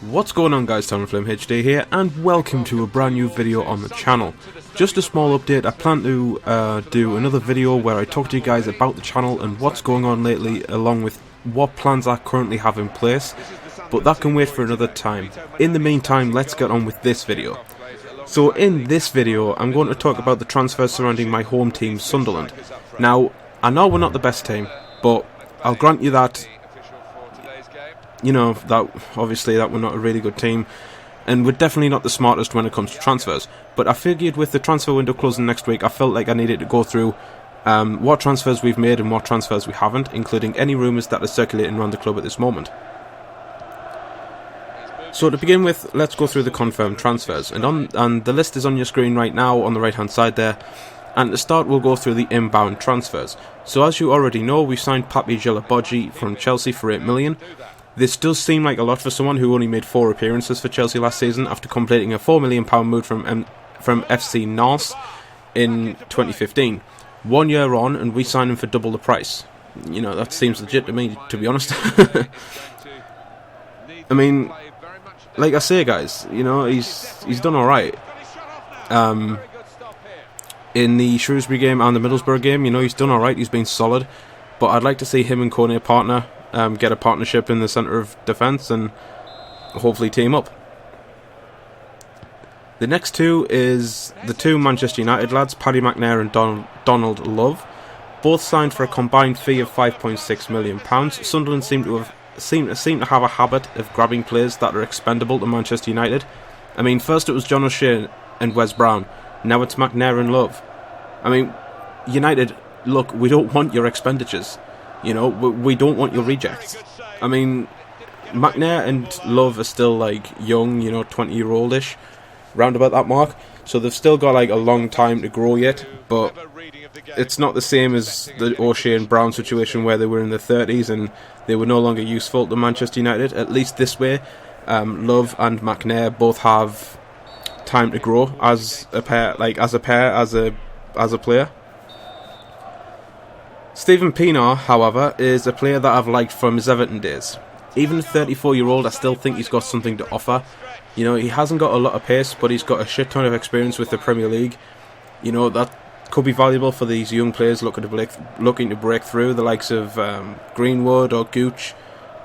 What's going on, guys? Sunderland HD here, and welcome to a brand new video on the channel. Just a small update. I plan to do another video where I talk to you guys about the channel and what's going on lately, along with what plans I currently have in place, but that can wait for another time. In the meantime, let's get on with this video. So in this video, I'm going to talk about the transfers surrounding my home team, Sunderland. Now, I know we're not the best team, but I'll grant you that, you know, that obviously that we're not a really good team, and we're definitely not the smartest when it comes to transfers. But I figured with the transfer window closing next week, I felt like I needed to go through what transfers we've made and what transfers we haven't, including any rumours that are circulating around the club at this moment. So to begin with, let's go through the confirmed transfers, and the list is on your screen right now on the right hand side there. And to start, we'll go through the inbound transfers. So as you already know, we signed Papi Djilabodji from Chelsea for $8 million. This does seem like a lot for someone who only made 4 appearances for Chelsea last season after completing a £4 million move from FC Nantes in 2015. 1 year on, and we signed him for double the price. You know, that seems legit to me, to be honest. I mean, like I say, guys, you know, he's done alright. In the Shrewsbury game and the Middlesbrough game, you know, he's done alright, he's been solid. But I'd like to see him and Kone partner, get a partnership in the centre of defence and hopefully team up. The next two is the two Manchester United lads, Paddy McNair and Donald Love. Both signed for a combined fee of £5.6 million. Sunderland seem to have a habit of grabbing players that are expendable to Manchester United. I mean, first it was John O'Shea and Wes Brown. Now it's McNair and Love. I mean, United, look, we don't want your expenditures. You know, we don't want your rejects. I mean, McNair and Love are still, like, young, you know, 20-year-old-ish, round about that mark. So they've still got, like, a long time to grow yet. But it's not the same as the O'Shea and Brown situation where they were in their 30s and they were no longer useful to Manchester United. At least this way, Love and McNair both have time to grow as a pair, as a player. Steven Pienaar, however, is a player that I've liked from his Everton days. Even a 34-year-old, I still think he's got something to offer. You know, he hasn't got a lot of pace, but he's got a shit ton of experience with the Premier League. You know, that could be valuable for these young players looking to break through, the likes of Greenwood or Gooch,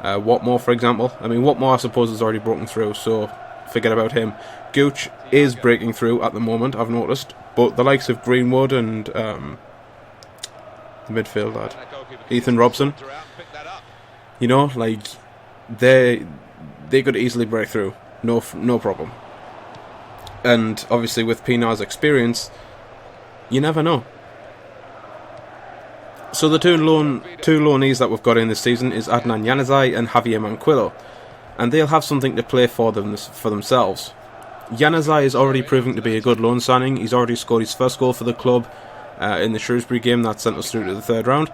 Watmore, for example. I mean, Watmore, I suppose, has already broken through, so forget about him. Gooch is breaking through at the moment, I've noticed, but the likes of Greenwood and the midfield lad, Ethan Robson, you know, like, they could easily break through, no problem. And obviously with Pienaar's experience, you never know. So the two loanees that we've got in this season is Adnan Januzaj and Javier Manquillo, and they'll have something to play for themselves. Januzaj is already proving to be a good loan signing. He's already scored his first goal for the club in the Shrewsbury game that sent us through to the third round.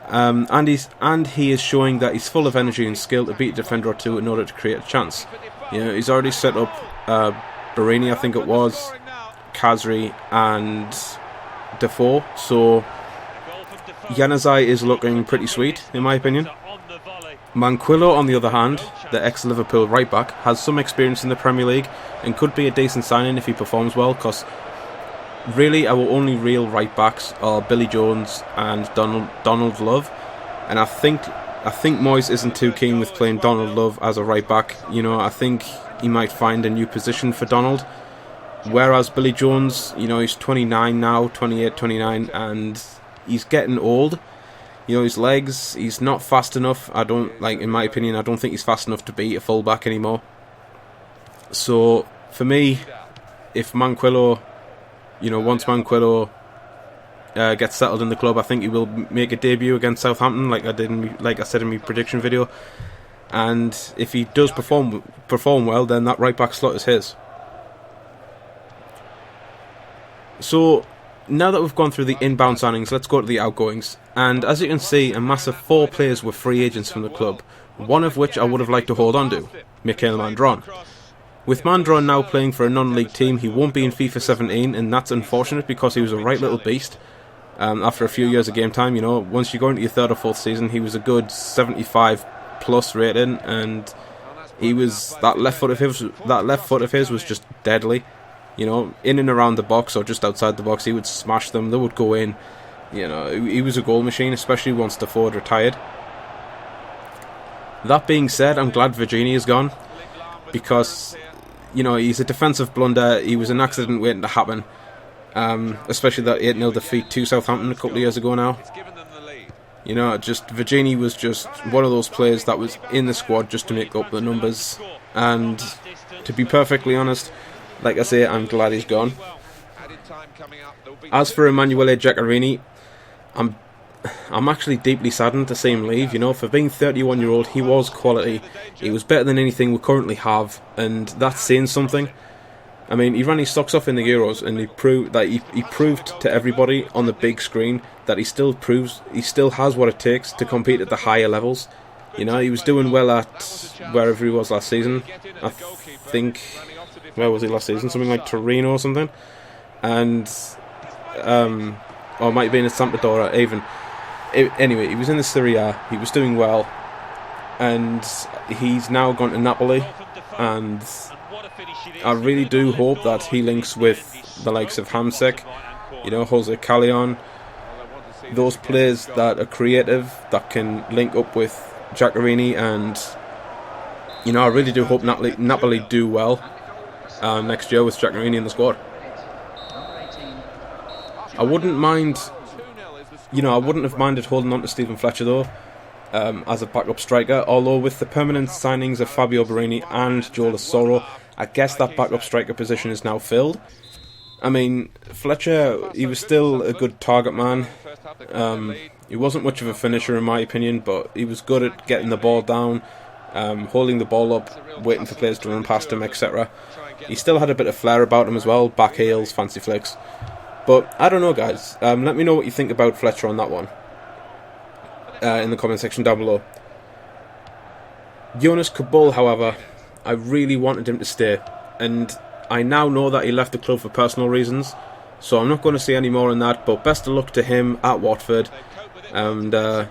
And he is showing that he's full of energy and skill to beat a defender or two in order to create a chance. You know, he's already set up Barini, I think it was, Kazri and Defoe. So Januzaj is looking pretty sweet, in my opinion. Manquillo, on the other hand, the ex-Liverpool right-back, has some experience in the Premier League and could be a decent signing if he performs well, because really our only real right-backs are Billy Jones and Donald Love, and I think Moyes isn't too keen with playing Donald Love as a right-back. You know, I think he might find a new position for Donald, whereas Billy Jones, you know, he's 29 now, 28, 29, and he's getting old. You know, his legs, he's not fast enough. In my opinion, I don't think he's fast enough to be a full-back anymore. So, for me, if Manquillo, you know, once Manquillo gets settled in the club, I think he will make a debut against Southampton, like I said in my prediction video. And if he does perform well, then that right-back slot is his. So, now that we've gone through the inbound signings, let's go to the outgoings. And as you can see, a massive 4 players were free agents from the club, one of which I would have liked to hold on to, Mikhail Mandron. With Mandron now playing for a non-league team, he won't be in FIFA 17, and that's unfortunate because he was a right little beast. After a few years of game time, you know, once you go into your 3rd or 4th season, he was a good 75 plus rating, and He was that left foot of his was just deadly. You know, in and around the box or just outside the box, he would smash them. They would go in. You know, he was a goal machine, especially once Defoe had retired. That being said, I'm glad Virginia is gone, because, you know, he's a defensive blunder. He was an accident waiting to happen, especially that 8-0 defeat to Southampton a couple of years ago now. You know, Virginia was just one of those players that was in the squad just to make up the numbers. And to be perfectly honest, like I say, I'm glad he's gone. As for Emanuele Giaccherini, I'm actually deeply saddened to see him leave. You know, for being 31-year-old, he was quality. He was better than anything we currently have, and that's saying something. I mean, he ran his socks off in the Euros, and he proved that he proved to everybody on the big screen that he still has what it takes to compete at the higher levels. You know, he was doing well at wherever he was last season. I think, where was he last season? Something like Torino or something, and or it might have been at Sampdoria even. Anyway, he was in the Serie A, he was doing well, and he's now gone to Napoli, and I really do hope that he links with the likes of Hamsik, you know, Jose Callejon, those players that are creative, that can link up with Giaccherini, and, you know, I really do hope Napoli do well next year with Giaccherini in the squad. I wouldn't have minded holding on to Stephen Fletcher though, as a backup striker, although with the permanent signings of Fabio Borini and Joe Lasoro, I guess that backup striker position is now filled. I mean, Fletcher, he was still a good target man. He wasn't much of a finisher in my opinion, but he was good at getting the ball down, holding the ball up, waiting for players to run past him, etc. He still had a bit of flair about him as well, back heels, fancy flicks. But I don't know, guys. Let me know what you think about Fletcher on that one in the comment section down below. Jonas Kabul, however, I really wanted him to stay, and I now know that he left the club for personal reasons, so I'm not going to say any more on that, but best of luck to him at Watford, and I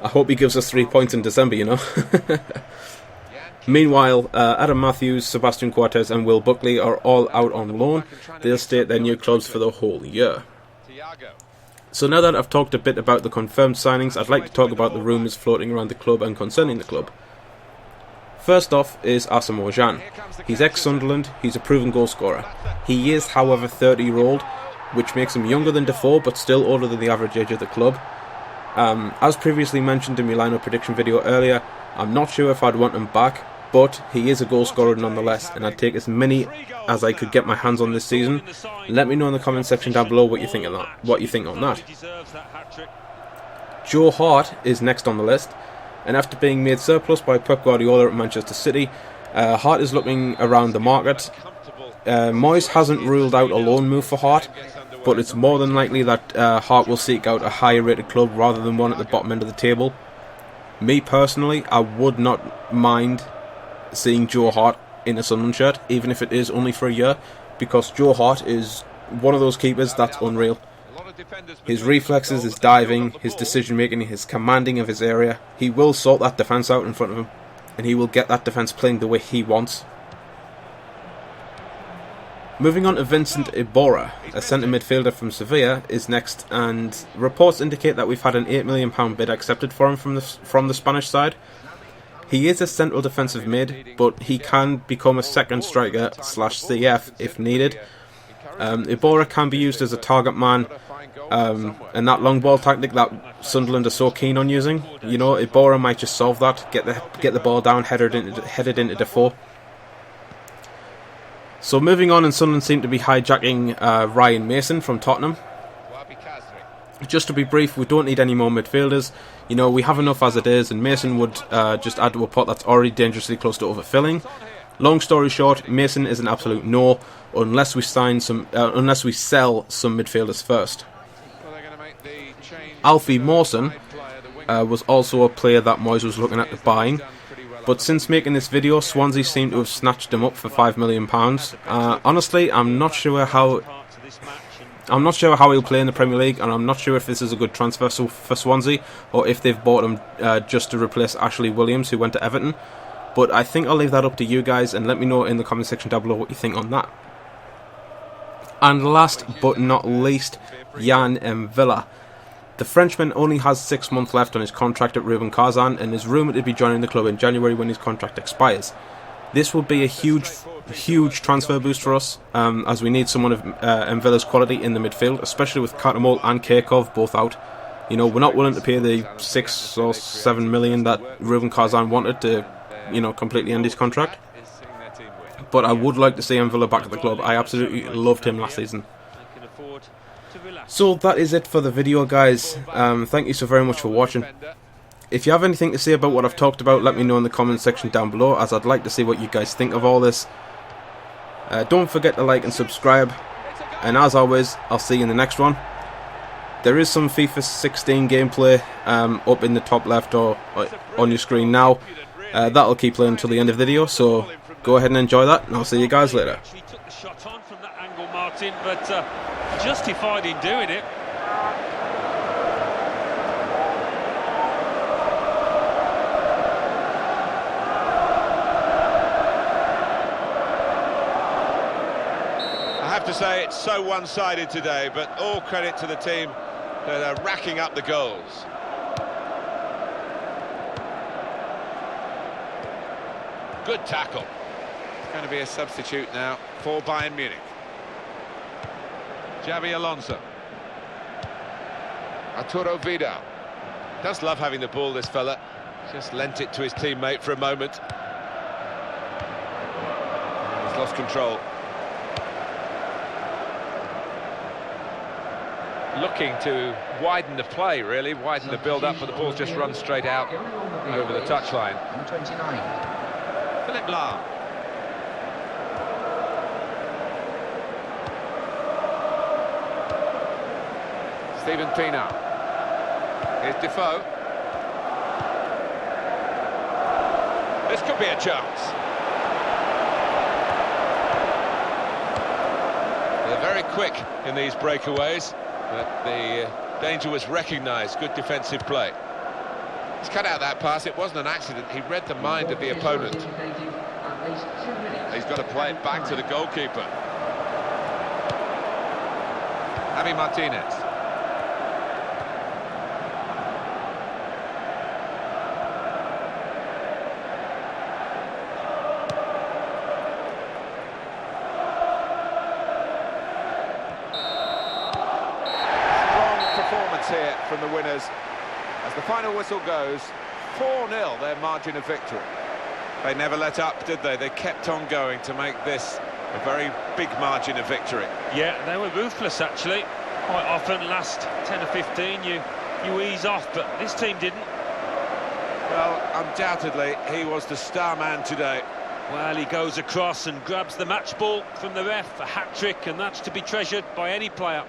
hope he gives us 3 points in December, you know. Meanwhile, Adam Matthews, Sebastian Cortez and Will Buckley are all out on loan. They'll stay at their new clubs for the whole year. So now that I've talked a bit about the confirmed signings, I'd like to talk about the rumours floating around the club and concerning the club. First off is Asamoah Gyan. He's ex-Sunderland, he's a proven goal scorer. He is, however, 30-year-old, which makes him younger than Defoe, but still older than the average age of the club. As previously mentioned in my lineup prediction video earlier, I'm not sure if I'd want him back, but he is a goal scorer nonetheless, and I'd take as many as I could get my hands on this season. Let me know in the comment section down below what you think on that. Joe Hart is next on the list, and after being made surplus by Pep Guardiola at Manchester City, Hart is looking around the market. Moyes hasn't ruled out a loan move for Hart, but it's more than likely that Hart will seek out a higher rated club rather than one at the bottom end of the table. Me personally, I would not mind seeing Joe Hart in a Sunderland shirt, even if it is only for a year, because Joe Hart is one of those keepers that's unreal. His reflexes, his diving, his decision making, his commanding of his area, he will sort that defence out in front of him, and he will get that defence playing the way he wants. Moving on to Vincent Iborra, a centre midfielder from Sevilla, is next, and reports indicate that we've had an £8 million bid accepted for him from the Spanish side. He is a central defensive mid, but he can become a second striker / CF if needed. Iborra can be used as a target man, and that long ball tactic that Sunderland are so keen on using. You know, Iborra might just solve that, get the ball down, headed into Defoe. So moving on, and Sunderland seem to be hijacking Ryan Mason from Tottenham. Just to be brief, we don't need any more midfielders. You know, we have enough as it is, and Mason would just add to a pot that's already dangerously close to overfilling. Long story short, Mason is an absolute no unless we sell some midfielders first. Alfie Mawson was also a player that Moyes was looking at buying, but since making this video, Swansea seem to have snatched him up for £5 million. Honestly, I'm not sure how he'll play in the Premier League, and I'm not sure if this is a good transfer for Swansea, or if they've bought him just to replace Ashley Williams, who went to Everton. But I think I'll leave that up to you guys, and let me know in the comment section down below what you think on that. And last but not least, Jan M'Vila. The Frenchman only has 6 months left on his contract at Rubin Kazan and is rumoured to be joining the club in January when his contract expires. This will be a huge transfer boost for us, as we need someone of M'Vila's quality in the midfield, especially with Katamol and Kirkov both out. You know, we're not willing to pay the 6 or 7 million that Rubin Kazan wanted to, you know, completely end his contract. But I would like to see M'Vila back at the club. I absolutely loved him last season. So that is it for the video, guys. Thank you so very much for watching. If you have anything to say about what I've talked about, let me know in the comment section down below, as I'd like to see what you guys think of all this. Don't forget to like and subscribe, and as always, I'll see you in the next one. There is some FIFA 16 gameplay up in the top left or on your screen now. That'll keep playing until the end of the video, so go ahead and enjoy that, and I'll see you guys later. He took the shot on from that angle, Martin, but justified in doing it. I have to say it's so one-sided today, but all credit to the team that are racking up the goals. Good tackle. It's going to be a substitute now for Bayern Munich. Xabi Alonso. Arturo Vidal. Does love having the ball, this fella. Just lent it to his teammate for a moment. He's lost control. Looking to widen the play, really, widen the build-up, but the ball's just run straight out over the touchline. Philipp Lahm. Steven Pienaar. Here's Defoe. This could be a chance. They're very quick in these breakaways, but the danger was recognised. Good defensive play. He's cut out that pass. It wasn't an accident. He read the mind of the opponent. He's got to play it back to the goalkeeper. Javi Martinez. Here from the winners. As the final whistle goes, 4-0 their margin of victory. They never let up, did they? They kept on going to make this a very big margin of victory. Yeah, they were ruthless, actually. Quite often, last 10 or 15, you ease off, but this team didn't. Well, undoubtedly, he was the star man today. Well, he goes across and grabs the match ball from the ref, a hat-trick, and that's to be treasured by any player.